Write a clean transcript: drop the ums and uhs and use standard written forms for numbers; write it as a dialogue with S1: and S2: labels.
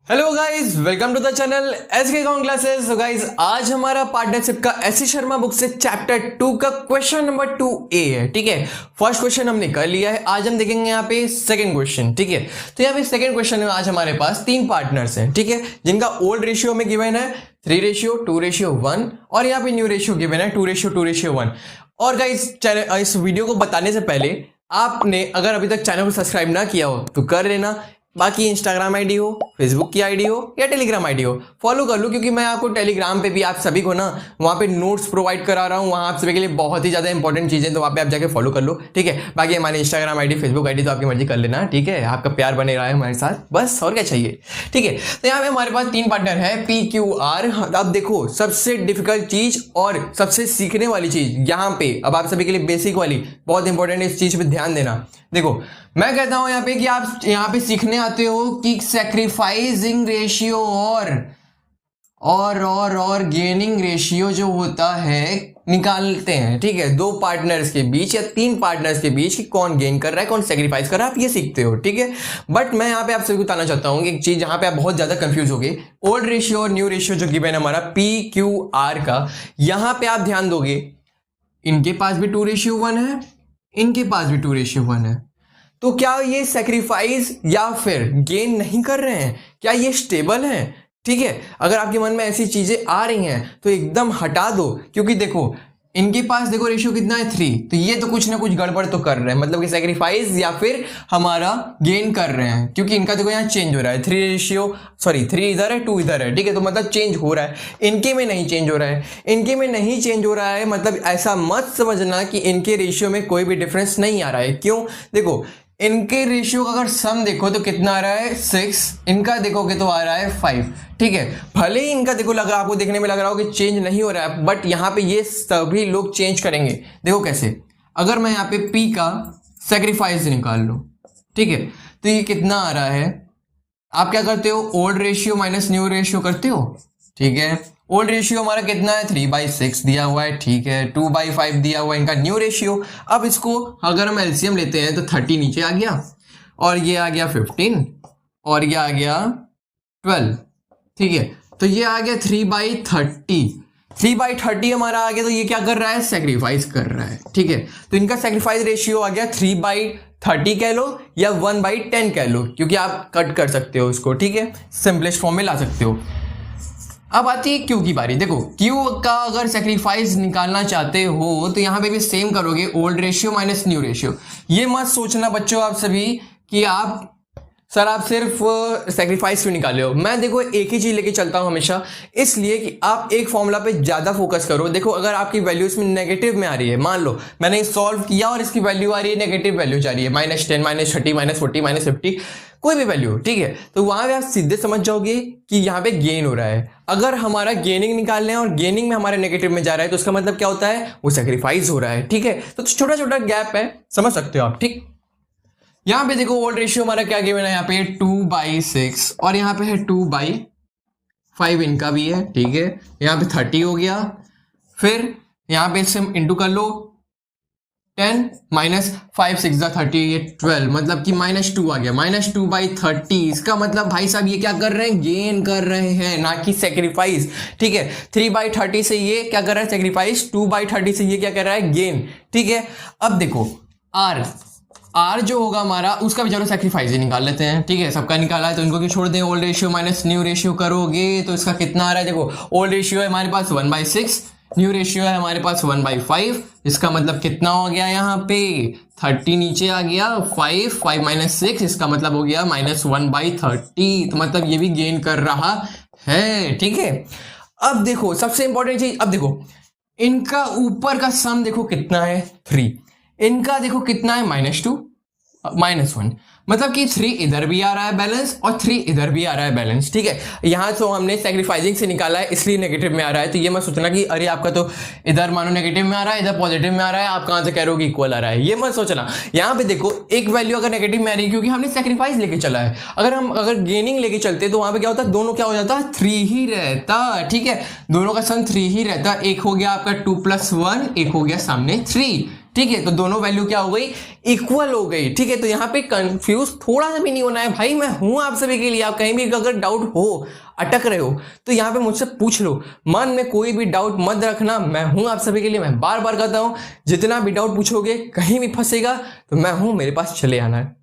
S1: Hello guys, welcome to the channel SK account classes. तो guys, आज हमारा partnership का एससी शर्मा बुक से चैप्टर 2 का क्वेश्चन नंबर 2A है। ठीक है, फर्स्ट क्वेश्चन हमने कर लिया है। आज हम देखेंगे यहाँ पे सेकंड क्वेश्चन। ठीक है, तो यहाँ पे सेकंड क्वेश्चन में आज हमारे पास 3 पार्टनर्स हैं। ठीक है, जिनका ओल्ड रेशियो में गिवन है 3:2:1 और यहाँ पे न्यू रेशियो गिवन है 2:2:1। और गाइस, इस वीडियो को बताने से पहले आपने अगर अभी तक चैनल को सब्सक्राइब ना किया हो तो कर लेना। बाकी इंस्टाग्राम आईडी हो, फेसबुक की आईडी हो या टेलीग्राम आईडी हो, फॉलो कर लो, क्योंकि मैं आपको टेलीग्राम पे भी आप सभी को ना वहाँ पे नोट्स प्रोवाइड करा रहा हूँ। वहाँ आप सभी के लिए बहुत ही ज़्यादा इंपॉर्टेंट चीज़ें, तो वहाँ पे आप जाके फॉलो कर लो। ठीक है, बाकी हमारे इंस्टाग्राम आईडी, फेसबुक आईडी तो आपकी मर्जी कर लेना। ठीक है, आपका प्यार बने रहा है हमारे साथ, बस और क्या चाहिए। ठीक है, तो यहाँ पे हमारे पास 3 पार्टनर है PQR। अब देखो, सबसे डिफिकल्ट चीज़ और सबसे सीखने वाली चीज़ यहाँ पे, अब आप सभी के लिए बेसिक वाली बहुत इंपॉर्टेंट, इस चीज़ पे ध्यान देना। देखो, मैं कहता हूं यहाँ पे कि आप यहाँ पे सीखने आते हो कि सैक्रिफाइसिंग रेशियो और गेनिंग रेशियो जो होता है निकालते हैं। ठीक है, 2 पार्टनर्स के बीच या 3 पार्टनर्स के बीच कि कौन गेन कर रहा है, कौन सैक्रिफाइस कर रहा है, आप ये सीखते हो। ठीक है, बट मैं यहाँ पे आप सभी को बताना चाहता हूँ कि एक चीज जहाँ पे आप बहुत ज्यादा कंफ्यूज हो गए, ओल्ड रेशियो और न्यू रेशियो जो गिवन है हमारा PQR का, यहाँ पे आप ध्यान दोगे, इनके पास भी 2:1 है, इनके पास भी 2:1 है। तो क्या ये सैक्रिफाइस या फिर गेन नहीं कर रहे हैं? क्या ये स्टेबल हैं? ठीक है, अगर आपके मन में ऐसी चीजें आ रही हैं तो एकदम हटा दो, क्योंकि देखो इनके पास देखो रेशियो कितना है 3, तो ये तो कुछ ना कुछ गड़बड़ तो कर रहे हैं, मतलब कि सैक्रिफाइस या फिर हमारा गेन कर रहे हैं, क्योंकि इनका देखो यहाँ चेंज हो रहा है। 3 इधर है, 2 इधर है। ठीक है, तो मतलब चेंज हो रहा है, इनके में नहीं चेंज हो रहा है, इनके में नहीं चेंज हो रहा है। मतलब ऐसा मत समझना कि इनके रेशियो में कोई भी डिफरेंस नहीं आ रहा है। क्यों? देखो, इनके रेशियो का अगर सम देखो तो कितना आ रहा है 6, इनका देखोगे तो आ रहा है 5। ठीक है, भले ही इनका देखो लग रहा, आपको देखने में लग रहा हो कि चेंज नहीं हो रहा है, बट यहाँ पे ये सभी लोग चेंज करेंगे। देखो कैसे, अगर मैं यहाँ पे P का सैक्रिफाइस निकाल लूं, ठीक है, तो ये कितना आ रहा है। आप क्या करते हो, old ratio minus new ratio करते हो। ठीक है, ओल्ड रेशियो हमारा कितना है 3/6 दिया हुआ है। ठीक है, 2/5 दिया हुआ है इनका न्यू रेशियो। अब इसको अगर हम एलसीएम लेते हैं तो 30 नीचे आ गया, और ये आ गया 15, और ये आ गया 12। ठीक है, तो ये आ गया 3/30। 3/30 हमारा आ गया, तो ये क्या कर रहा है, सैक्रिफाइस कर रहा है। ठीक है, तो इनका सैक्रिफाइस रेशियो आ गया 3/30 कह लो या 1/10 कह लो, क्योंकि आप कट कर सकते हो इसको। ठीक है, सिंपलेस्ट फॉर्म में ला सकते हो। अब आती है क्यू की बारी। देखो, क्यू का अगर सैक्रिफाइस निकालना चाहते हो तो यहाँ पे भी सेम करोगे, old ratio minus new ratio. ये मत सोचना बच्चों आप सभी कि आप सर आप सिर्फ सैक्रिफाइस क्यों निकाले हो। मैं देखो एक ही चीज लेके चलता हूं हमेशा, इसलिए कि आप एक फॉर्मूला पे ज्यादा फोकस करो। देखो, अगर आपकी वैल्यू इसमें नेगेटिव में आ रही है, मान लो मैंने सॉल्व किया और इसकी वैल्यू आ रही है नेगेटिव वैल्यू जा रही है, -10, -30, -40, -50, कोई भी वैल्यू। ठीक है, तो वहां पे आप सीधे समझ जाओगे कि यहाँ पे गेन हो रहा है। अगर हमारा गेनिंग निकाल रहे हैं और गेनिंग में हमारे नेगेटिव में जा रहा है, तो उसका मतलब क्या होता है, वो सैक्रिफाइस हो रहा है। ठीक है, तो छोटा छोटा गैप है, समझ सकते हो आप। ठीक, यहां पे देखो ओल्ड रेशियो हमारा क्या गिवन है, यहाँ पे 2/6 और यहाँ पे है 2/5 इनका भी है। ठीक है, यहाँ पे 30 हो गया, फिर यहाँ पे इससे इंटू कर लो 10 -5 6 30, ये 12, मतलब कि -2 आ गया, -2/30। इसका मतलब भाई साहब ये क्या कर रहे हैं, गेन कर रहे हैं, ना कि सैक्रिफाइस। ठीक है, 3/30 से ये क्या कर रहा है, सैक्रिफाइस, 2/30 से ये क्या कर रहा है, गेन। ठीक है, अब देखो आर जो होगा हमारा, उसका भी चलो सैक्रिफाइस ही निकाल लेते हैं। ठीक है, सबका निकाला है तो इनको क्यों छोड़ दें। Old ratio minus new ratio करोगे तो इसका कितना आ रहा है, देखो ओल्ड रेशियो है हमारे पास 1/6, न्यू रेशियो है हमारे पास 1/5। इसका मतलब कितना हो गया, यहाँ पे 30 नीचे आ गया, 5 -6, इसका मतलब हो गया -1/30। तो मतलब ये भी गेन कर रहा है। ठीक है, अब देखो सबसे इंपॉर्टेंट चीज, अब देखो इनका ऊपर का सम देखो कितना है 3, इनका देखो कितना है -2 -1, मतलब कि 3 इधर भी आ रहा है बैलेंस और 3 इधर भी आ रहा है बैलेंस। ठीक है, यहां तो हमने सैक्रिफाइसिंग से निकाला है इसलिए नेगेटिव में आ रहा है। तो ये मत सोचना कि अरे आपका तो इधर मानो नेगेटिव में आ रहा है, इधर पॉजिटिव में आ रहा है, आप कहां से कह रहे हो कि इक्वल आ रहा है, ये मत सोचना। यहां पे देखो एक वैल्यू अगर नेगेटिव में आ रही है, क्योंकि हमने सैक्रिफाइस लेके चला है। अगर गेनिंग लेके चलते तो वहां पे क्या होता, दोनों क्या हो जाता, 3 ही रहता। ठीक है, दोनों का सम 3 ही रहता। एक हो गया आपका 2 + 1, एक हो गया सामने 3। ठीक है, तो दोनों वैल्यू क्या हो गई, इक्वल हो गई। ठीक है, तो यहाँ पे कंफ्यूज थोड़ा सा भी नहीं होना है भाई, मैं हूं आप सभी के लिए। आप कहीं भी अगर डाउट हो, अटक रहे हो, तो यहाँ पे मुझसे पूछ लो, मन में कोई भी डाउट मत रखना, मैं हूं आप सभी के लिए। मैं बार बार कहता हूं, जितना भी डाउट पूछोगे, कहीं भी फंसेगा तो मैं हूं, मेरे पास चले आना है।